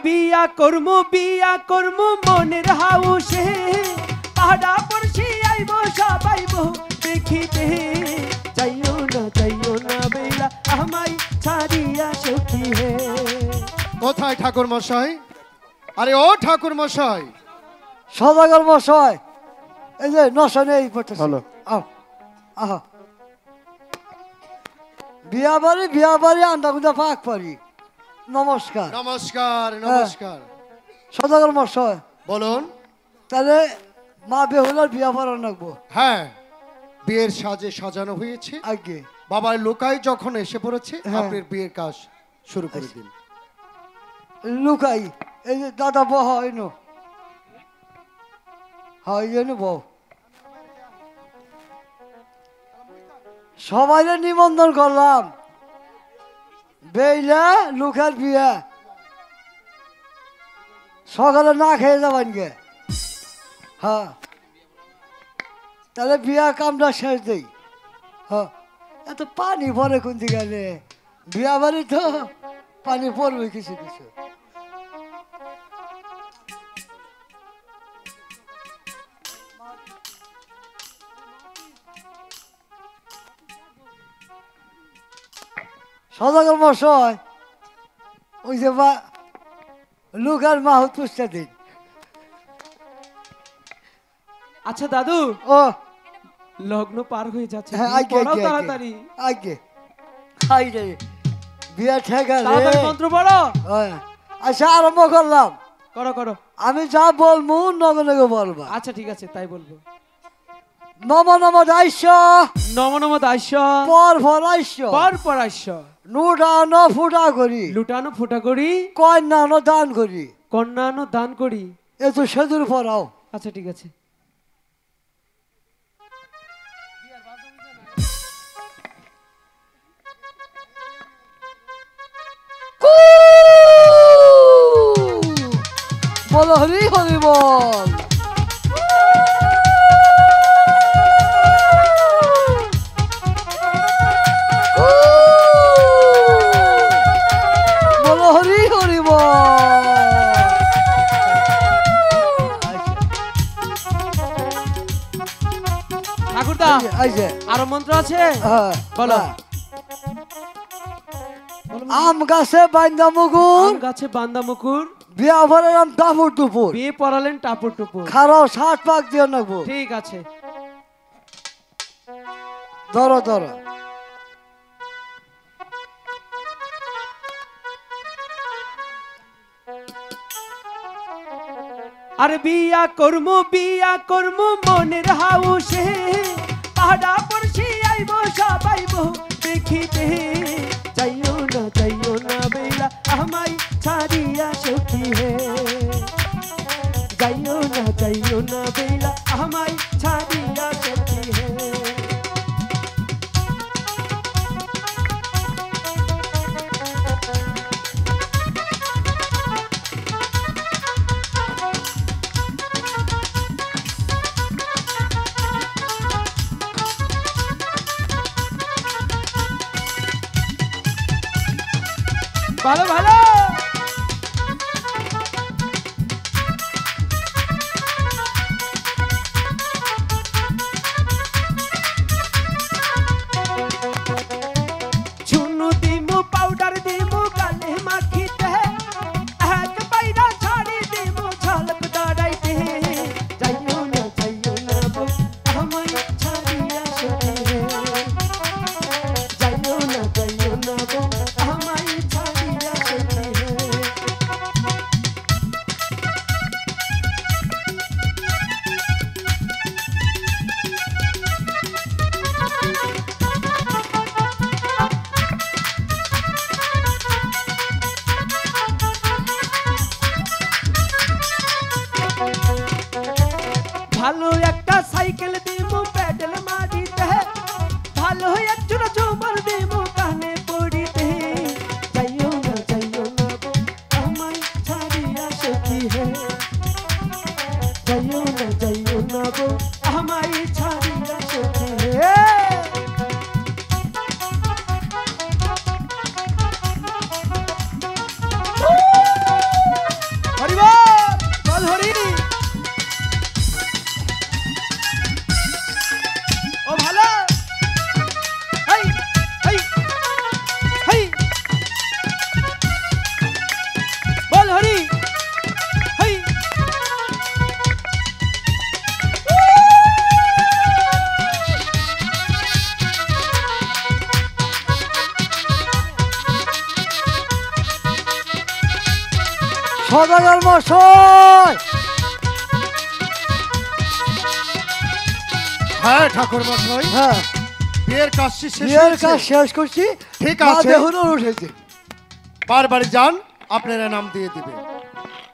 বিয়া করমু মনের হাউসে পাহাড়া পড়শি আইব সবাই বহু দেখিতে যাইও না বেলা আমায় ছাড়িয়া সখী হে। কোথায় ঠাকুর মশাই? আরে ও ঠাকুর মশাই, সদাগর মশাই, এই যে নশনে এই পড়তেছে। হ্যালো, আহা বিয়া বাড়ি আন্ডা গুঁজা পাক পারি। নমস্কার নমস্কার নমস্কার। সদাগর মশাই বলুন। তাহলে মা বেহুলার বিয়া পড়া লাগবো। হ্যাঁ, বিয়ের সাজে সাজানো হয়েছে। আগে বাবার লোকাই যখন এসে পড়েছে, আপনার বিয়ের কাজ শুরু করে দিন। লুকাই এই যে দাদা বহ এনো, হয় এনো বউ। সবাই নিমন্ত্রণ করলাম, বেইলা লুকার বিয়া সকালে না খেয়ে যাবেন গে। হ্যাঁ, তাহলে বিয়া কামটা শেষ দেই। হ্যাঁ, এত পানি ভরে কোন দিকে গেলে বিয়া বাড়ি তো পানি পড়বে কিছু কিছু। সদাগর মশাই, ওই যে লুকার মাহুত পুষতে দিন। আচ্ছা দাদু, ও লগ্ন পার হয়ে যাচ্ছে, তাড়াতাড়ি আগে খাই রে বিয়া ঠেকা রে। মন্ত্র পড়ো। আচ্ছা আরম্ভ করলাম। করো। আমি যা বলবো নগে নগে বলবা। আচ্ছা ঠিক আছে, তাই বলবো। নম নম দাস্য, নম দাস্য, পর আস্য, লুটানো ফুটা করি, কন্যানো দান করি। এ তো সেতুর পরাও। আচ্ছা ঠিক আছে। বলো হরি হরি বল। বলো হরি হরি বল। ঠাকুরদা, আরো মন্ত্র আছে? বলো। আম গাছে বান্দা মুকুর, বিয়া পড়ালাম টাপুর টুপুর। বিয়ে পড়ালেন টাপুর টুপুর। খারাও 60 পাক দিয়ে নেবো। ঠিক আছে। ধরো। আরে বিয়া করমু মনের হাউসে পাহাড়া পড়শি আইব সবাই বহু দেখিতে যাইও না বেলা আমায় ছাড়িয়া সখী হে। যাইও না বেলা আমায় ছাড়িয়া সখী হে। ভালো। চুনু দিমু, পাউডার দিমু, গালে মাখিতে এক পাইরা ছাড়ি দিমু ঝলক দাঁড়াইতে যাইও না বউ আমায় ছাড়িয়া সখী হে। যাইও না বউ আমায় ছাড়িয়া সখী হে। ভালো একটা সাইকেল দিমু প্যাডেল মারিতে, ভালো একজন ঝুমর দিমু কানে পড়িতে যাইও না বউ আমায় ছাড়িয়া সখী হে। যাইও না বউ আমায় ছাড়িয়া সখী হে। সদাগর মশাই। হ্যাঁ ঠাকুর মশাই, হ্যাঁ, বিয়ের কাজ শেষ বিয়ের কাজ হয়েছে। শেষ করছি। ঠিক মা আছে। দেহুন উঠেছে। বারবার যান, আপনারা নাম দিয়ে দিবেন।